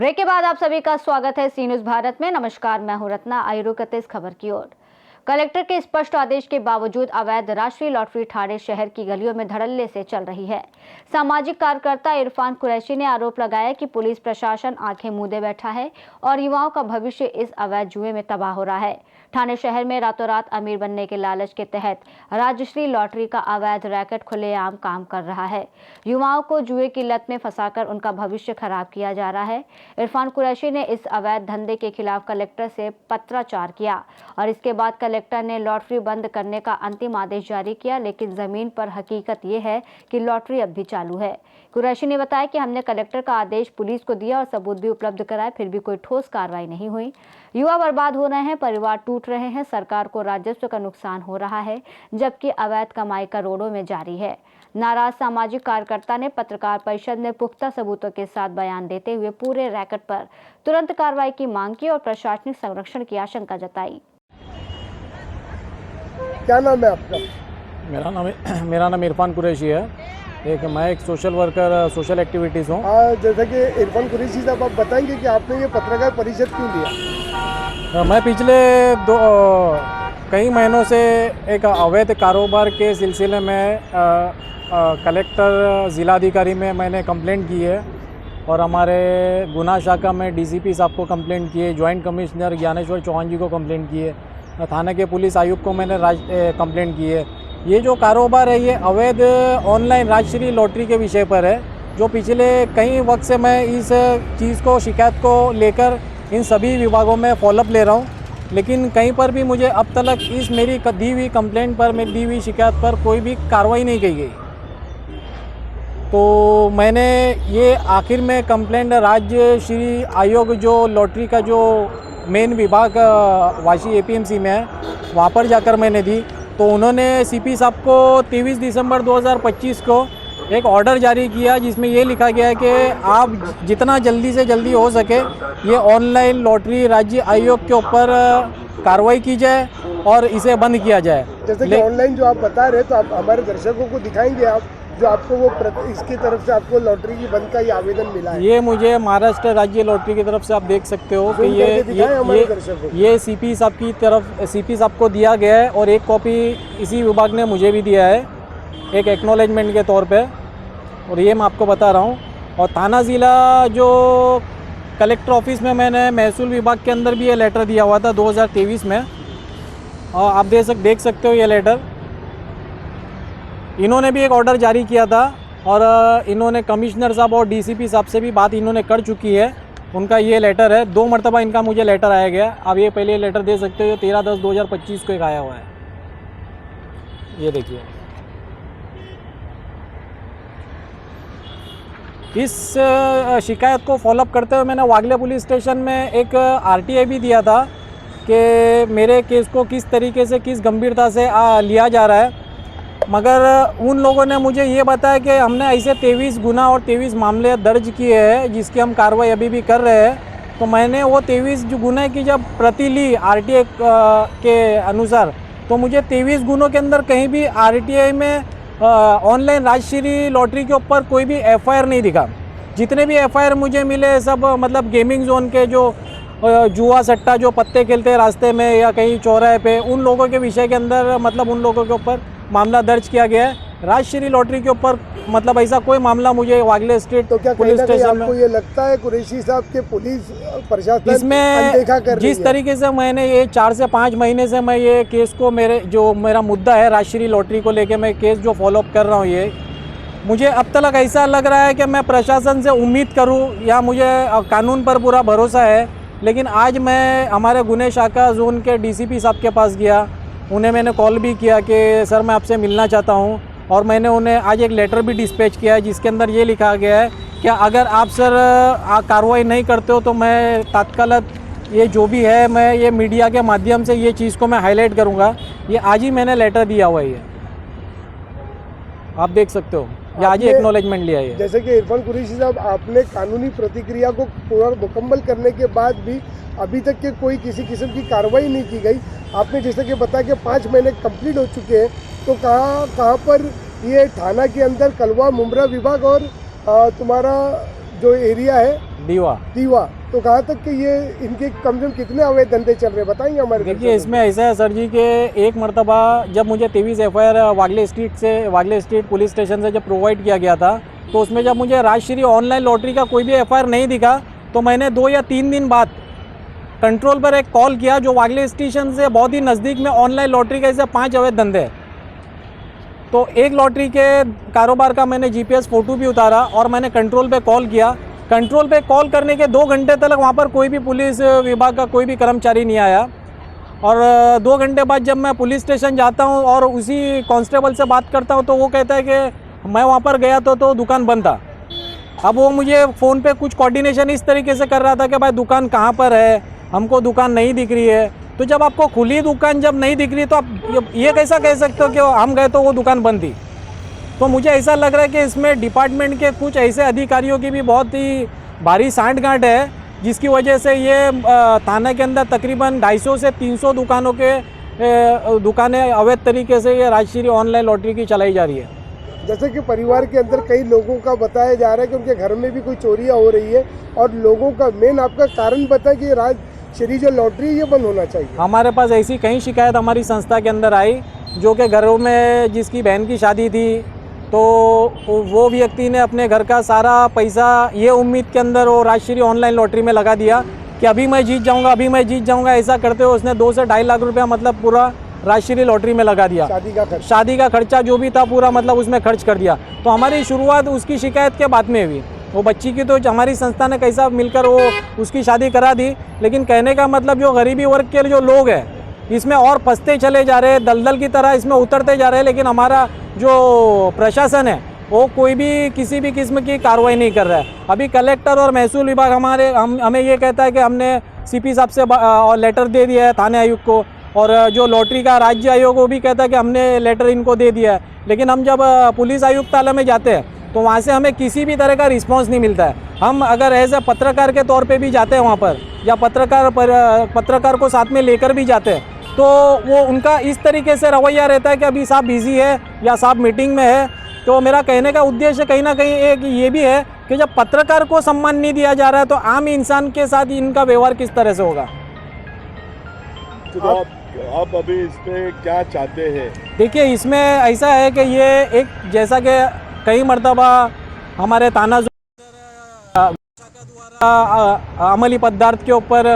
Break के बाद आप सभी का स्वागत है सी न्यूज भारत में। नमस्कार, मैं हूं रत्ना। आइए रुक करते इस खबर की ओर। कलेक्टर के स्पष्ट आदेश के बावजूद अवैध राष्ट्रीय लॉटरी ठाणे शहर की गलियों में धड़ल्ले से चल रही है। सामाजिक कार्यकर्ता इरफान कुरैशी ने आरोप लगाया कि पुलिस प्रशासन आंखें मूंदे बैठा है और युवाओं का भविष्य इस अवैध जुए में तबाह हो रहा है। ठाणे शहर में रातों रात अमीर बनने के लालच के तहत राजश्री लॉटरी का अवैध रैकेट खुलेआम काम कर रहा है। युवाओं को जुए की लत में फंसाकर उनका भविष्य खराब किया जा रहा है। इरफान कुरैशी ने इस अवैध धंधे के खिलाफ कलेक्टर से पत्राचार किया और इसके बाद कलेक्टर ने लॉटरी बंद करने का अंतिम आदेश जारी किया, लेकिन जमीन पर हकीकत ये है कि लॉटरी अब भी चालू है। कुरैशी ने बताया कि हमने कलेक्टर का आदेश पुलिस को दिया और सबूत भी उपलब्ध कराए, फिर भी कोई ठोस कार्रवाई नहीं हुई। युवा बर्बाद हो रहे हैं, परिवार टूट रहे हैं, सरकार को राजस्व का नुकसान हो रहा है, जबकि अवैध कमाई करोड़ों में जारी है। नाराज सामाजिक कार्यकर्ता ने पत्रकार परिषद में पुख्ता सबूतों के साथ बयान देते हुए पूरे रैकेट पर तुरंत कार्रवाई की मांग की और प्रशासनिक संरक्षण की आशंका जताई। क्या नाम है आपका? मेरा नाम इरफान कुरैशी है। मैं एक सोशल वर्कर, सोशल एक्टिविटीज़ हूँ। जैसा कि इरफान कुरैशी साहब, आप बताएंगे कि आपने ये पत्रकार परिषद क्यों लिया? मैं पिछले कई महीनों से एक अवैध कारोबार के सिलसिले में कलेक्टर ज़िलाधिकारी में मैंने कंप्लेंट की है और हमारे गुना शाखा में डीसीपी साहब को कंप्लेंट की है, जॉइंट कमिश्नर ज्ञानेश्वर चौहान जी को कंप्लेंट की है, थाने के पुलिस आयुक्त को मैंने कंप्लेंट की है। ये जो कारोबार है ये अवैध ऑनलाइन राजश्री लॉटरी के विषय पर है, जो पिछले कई वक्त से मैं इस चीज़ को, शिकायत को लेकर इन सभी विभागों में फॉलोअप ले रहा हूँ, लेकिन कहीं पर भी मुझे अब तक इस मेरी दी हुई कंप्लेंट पर, मेरी दी हुई शिकायत पर कोई भी कार्रवाई नहीं की गई। तो मैंने ये आखिर में कंप्लेंट राज्य श्री आयोग जो लॉटरी का जो मेन विभाग वाशी एपीएमसी में है वहाँ पर जाकर मैंने दी, तो उन्होंने सीपी साहब को 23 दिसंबर 2025 को एक ऑर्डर जारी किया जिसमें ये लिखा गया है कि आप जितना जल्दी से जल्दी हो सके ये ऑनलाइन लॉटरी राज्य आयोग के ऊपर कार्रवाई की जाए और इसे बंद किया जाए। जैसे कि ऑनलाइन जो आप बता रहे हैं, तो आप हमारे दर्शकों को दिखाएंगे आप जो आपको वो इसकी तरफ से आपको लॉटरी की बंद का ये आवेदन मिला है? ये मुझे महाराष्ट्र राज्य लॉटरी की तरफ से आप देख सकते हो कि ये सीपी साहब की तरफ, सीपी साहब को दिया गया है और एक कॉपी इसी विभाग ने मुझे भी दिया है एक एक्नॉलेजमेंट के तौर पे, और ये मैं आपको बता रहा हूँ। और थाना ज़िला जो कलेक्टर ऑफिस में मैंने महसूल विभाग के अंदर भी ये लेटर दिया हुआ था 2023 में, और आप देख सकते हो ये लेटर। इन्होंने भी एक ऑर्डर जारी किया था और इन्होंने कमिश्नर साहब और डीसीपी साहब से भी बात इन्होंने कर चुकी है। उनका ये लेटर है, 2 मरतबा इनका मुझे लेटर आया गया। आप ये पहले लेटर दे सकते हो, 13/10/2025 को एक आया हुआ है, ये देखिए। इस शिकायत को फॉलोअप करते हुए मैंने वागले पुलिस स्टेशन में एक आरटीआई भी दिया था कि मेरे केस को किस तरीके से, किस गंभीरता से लिया जा रहा है, मगर उन लोगों ने मुझे ये बताया कि हमने ऐसे 23 गुना और 23 मामले दर्ज किए हैं जिसकी हम कार्रवाई अभी भी कर रहे हैं। तो मैंने वो 23 गुना की जब प्रति ली आरटीआई के अनुसार, तो मुझे 23 गुनों के अंदर कहीं भी आरटीआई में ऑनलाइन राजश्री लॉटरी के ऊपर कोई भी एफआईआर नहीं दिखा। जितने भी एफआईआर मुझे मिले सब मतलब गेमिंग जोन के जो जुआ सट्टा जो पत्ते खेलते हैं रास्ते में या कहीं चौराहे पे, उन लोगों के विषय के अंदर मतलब उन लोगों के ऊपर मामला दर्ज किया गया है। राजश्री लॉटरी के ऊपर मतलब ऐसा कोई मामला मुझे वागले स्टेट पुलिस स्टेशन में। आपको ये लगता है कुरैशी साहब के पुलिस प्रशासन इसमें अनदेखा कर रही है? जिस तरीके से मैंने ये 4 से 5 महीने से मैं ये केस को, मेरा मुद्दा है राजश्री लॉटरी को लेके मैं केस जो फॉलोअप कर रहा हूँ, ये मुझे अब तक ऐसा लग रहा है कि मैं प्रशासन से उम्मीद करूँ या मुझे कानून पर पूरा भरोसा है, लेकिन आज मैं हमारे गुने शाखा जोन के डीसीपी साहब के पास गया, उन्हें मैंने कॉल भी किया कि सर मैं आपसे मिलना चाहता हूं, और मैंने उन्हें आज एक लेटर भी डिस्पैच किया है जिसके अंदर ये लिखा गया है कि अगर आप सर कार्रवाई नहीं करते हो तो मैं तत्काल ये जो भी है मैं ये मीडिया के माध्यम से ये चीज़ को मैं हाईलाइट करूंगा। ये आज ही मैंने लेटर दिया हुआ है, आप देख सकते हो, ये आज ही एक्नॉलेजमेंट लिया है। जैसे कि इरफान कुरैशी साहब, आपने कानूनी प्रतिक्रिया को पूरा मुकम्मल करने के बाद भी अभी तक के कोई किसी किस्म की कार्रवाई नहीं की गई। आपने जैसे कि बताया कि 5 महीने कंप्लीट हो चुके हैं, तो कहाँ पर ये थाना के अंदर कलवा मुमरा विभाग और तुम्हारा जो एरिया है दीवा। दीवा, तो कहाँ तक कि ये इनके कम से कम कितने अवैध धंधे चल रहे हैं बताएंगे हमारे देखिए दर्शकों इसमें ऐसा है सर जी कि एक मरतबा जब मुझे 23 FIR वागले स्ट्रीट पुलिस स्टेशन से जब प्रोवाइड किया गया था, तो उसमें जब मुझे राजश्री ऑनलाइन लॉटरी का कोई भी FIR नहीं दिखा, तो मैंने 2 या 3 दिन बाद कंट्रोल पर एक कॉल किया जो वागले स्टेशन से बहुत ही नज़दीक में ऑनलाइन लॉटरी के ऐसे 5 अवैध धंधे हैं। तो एक लॉटरी के कारोबार का मैंने GPS फ़ोटो भी उतारा और मैंने कंट्रोल पे कॉल किया। कंट्रोल पे कॉल करने के 2 घंटे तक वहाँ पर कोई भी पुलिस विभाग का कोई भी कर्मचारी नहीं आया और 2 घंटे बाद जब मैं पुलिस स्टेशन जाता हूँ और उसी कांस्टेबल से बात करता हूँ तो वो कहता है कि मैं वहाँ पर गया तो दुकान बंद था। अब वो मुझे फ़ोन पे कुछ कोऑर्डिनेशन इस तरीके से कर रहा था कि भाई दुकान कहाँ पर है, हमको दुकान नहीं दिख रही है। तो जब आपको खुली दुकान जब नहीं दिख रही तो आप ये कैसा कह सकते हो कि हम गए तो वो दुकान बंद थी। तो मुझे ऐसा लग रहा है कि इसमें डिपार्टमेंट के कुछ ऐसे अधिकारियों की भी बहुत ही भारी सांठ-गांठ है, जिसकी वजह से ये थाने के अंदर तकरीबन 250 से 300 दुकानें अवैध तरीके से ये राजश्री ऑनलाइन लॉटरी की चलाई जा रही है। जैसे कि परिवार के अंदर कई लोगों का बताया जा रहा है कि उनके घर में भी कोई चोरियां हो रही है और लोगों का मेन आपका कारण बताए कि राजश्री जो लॉटरी है ये बंद होना चाहिए। हमारे पास ऐसी कई शिकायत हमारी संस्था के अंदर आई जो कि घरों में जिसकी बहन की शादी थी तो वो व्यक्ति ने अपने घर का सारा पैसा ये उम्मीद के अंदर वो राजश्री ऑनलाइन लॉटरी में लगा दिया कि अभी मैं जीत जाऊंगा। ऐसा करते हुए उसने 2 से 2.5 लाख रुपया मतलब पूरा राजश्री लॉटरी में लगा दिया। शादी का खर्चा जो भी था पूरा मतलब उसमें खर्च कर दिया। तो हमारी शुरुआत उसकी शिकायत के बाद में हुई। वो बच्ची की तो हमारी संस्था ने कैसा मिलकर वो उसकी शादी करा दी, लेकिन कहने का मतलब जो गरीबी वर्ग के जो लोग हैं इसमें और फंसते चले जा रहे हैं, दलदल की तरह इसमें उतरते जा रहे हैं। लेकिन हमारा जो प्रशासन है वो कोई भी किसी भी किस्म की कार्रवाई नहीं कर रहा है। अभी कलेक्टर और महसूल विभाग हमें ये कहता है कि हमने CP साहब से लेटर दे दिया है थाने आयुक्त को, और जो लॉटरी का राज्य आयोग वो भी कहता है कि हमने लेटर इनको दे दिया है। लेकिन हम जब पुलिस आयुक्तालय में जाते हैं तो वहाँ से हमें किसी भी तरह का रिस्पांस नहीं मिलता है। हम अगर एज ए पत्रकार के तौर पे भी जाते हैं वहाँ पर या पत्रकार को साथ में लेकर भी जाते हैं तो वो उनका इस तरीके से रवैया रहता है कि अभी साहब बिजी है या साहब मीटिंग में है। तो मेरा कहने का उद्देश्य कहीं ना कहीं एक ये भी है कि जब पत्रकार को सम्मान नहीं दिया जा रहा है तो आम इंसान के साथ इनका व्यवहार किस तरह से होगा। तो आप अभी इस पे क्या चाहते हैं? देखिए इसमें ऐसा है कि ये एक जैसा कि कई मरतबा हमारे थाना द्वारा अमली पदार्थ के ऊपर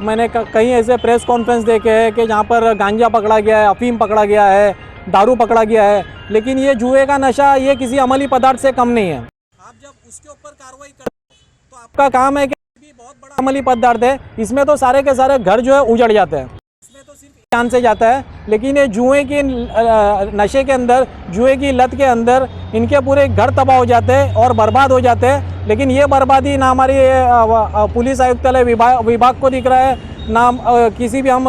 मैंने कई ऐसे प्रेस कॉन्फ्रेंस देखे हैं कि जहाँ पर गांजा पकड़ा गया है, अफीम पकड़ा गया है, दारू पकड़ा गया है, लेकिन ये जुए का नशा ये किसी अमली पदार्थ से कम नहीं है। आप जब उसके ऊपर कार्रवाई करते हो तो आपका काम है कि भी बहुत बड़ा अमली पदार्थ है, इसमें तो सारे के सारे घर जो है उजड़ जाते हैं, इसमें तो सिर्फ जान से जाता है। लेकिन ये जुए की नशे के अंदर, जुए की लत के अंदर इनके पूरे घर तबाह हो जाते हैं और बर्बाद हो जाते हैं। लेकिन ये बर्बादी ना हमारी पुलिस आयुक्तालय विभाग को दिख रहा है, ना किसी भी हम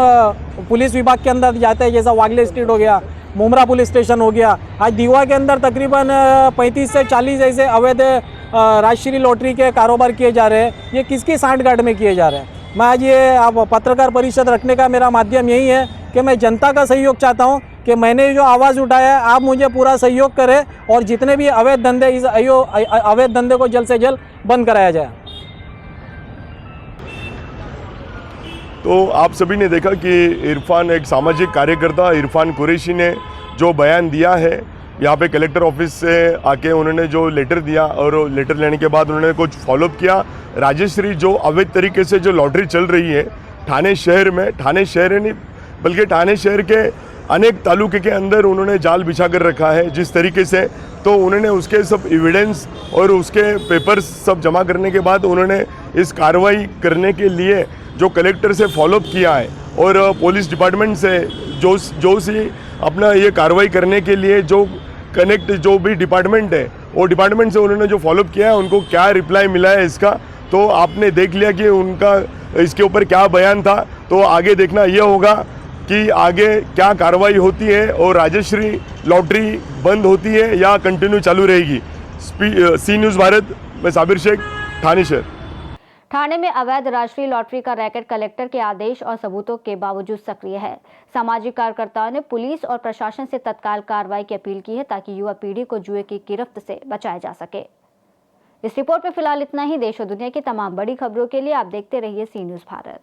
पुलिस विभाग के अंदर जाते हैं, जैसा वागले स्ट्रीट हो गया, मुमरा पुलिस स्टेशन हो गया। आज दीवा के अंदर तकरीबन 35 से 40 ऐसे अवैध राजश्री लॉटरी के कारोबार किए जा रहे हैं। ये किसकी सांठगांठ में किए जा रहे हैं। मैं आज ये आप पत्रकार परिषद रखने का मेरा माध्यम यही है कि मैं जनता का सहयोग चाहता हूँ कि मैंने जो आवाज़ उठाया है आप मुझे पूरा सहयोग करें और जितने भी अवैध धंधे इस अवैध धंधे को जल्द से जल्द बंद कराया जाए। तो आप सभी ने देखा कि इरफान, एक सामाजिक कार्यकर्ता इरफान कुरैशी ने जो बयान दिया है, यहाँ पे कलेक्टर ऑफिस से आके उन्होंने जो लेटर दिया और लेटर लेने के बाद उन्होंने कुछ फॉलोअप किया। राजश्री जो अवैध तरीके से जो लॉटरी चल रही है ठाणे शहर में, ठाणे शहर नहीं बल्कि ठाणे शहर के अनेक तालुके के अंदर उन्होंने जाल बिछा कर रखा है जिस तरीके से, तो उन्होंने उसके सब एविडेंस और उसके पेपर्स सब जमा करने के बाद उन्होंने इस कार्रवाई करने के लिए जो कलेक्टर से फॉलोअप किया है और पुलिस डिपार्टमेंट से जो सी अपना ये कार्रवाई करने के लिए जो कनेक्ट जो भी डिपार्टमेंट है वो डिपार्टमेंट से उन्होंने जो फॉलोअप किया है उनको क्या रिप्लाई मिला है इसका, तो आपने देख लिया कि उनका इसके ऊपर क्या बयान था। तो आगे देखना ये होगा कि आगे क्या कार्रवाई होती है और राजश्री लॉटरी बंद होती है या कंटिन्यू चालू रहेगी। सी न्यूज़ भारत में साबिर शेख, ठाणे शहर। ठाणे में अवैध राजश्री लॉटरी का रैकेट कलेक्टर के आदेश और सबूतों के बावजूद सक्रिय है। सामाजिक कार्यकर्ताओं ने पुलिस और प्रशासन से तत्काल कार्रवाई की अपील की है ताकि युवा पीढ़ी को जुए की गिरफ्त से बचाया जा सके। इस रिपोर्ट में फिलहाल इतना ही। देश और दुनिया की तमाम बड़ी खबरों के लिए आप देखते रहिए सी न्यूज़ भारत।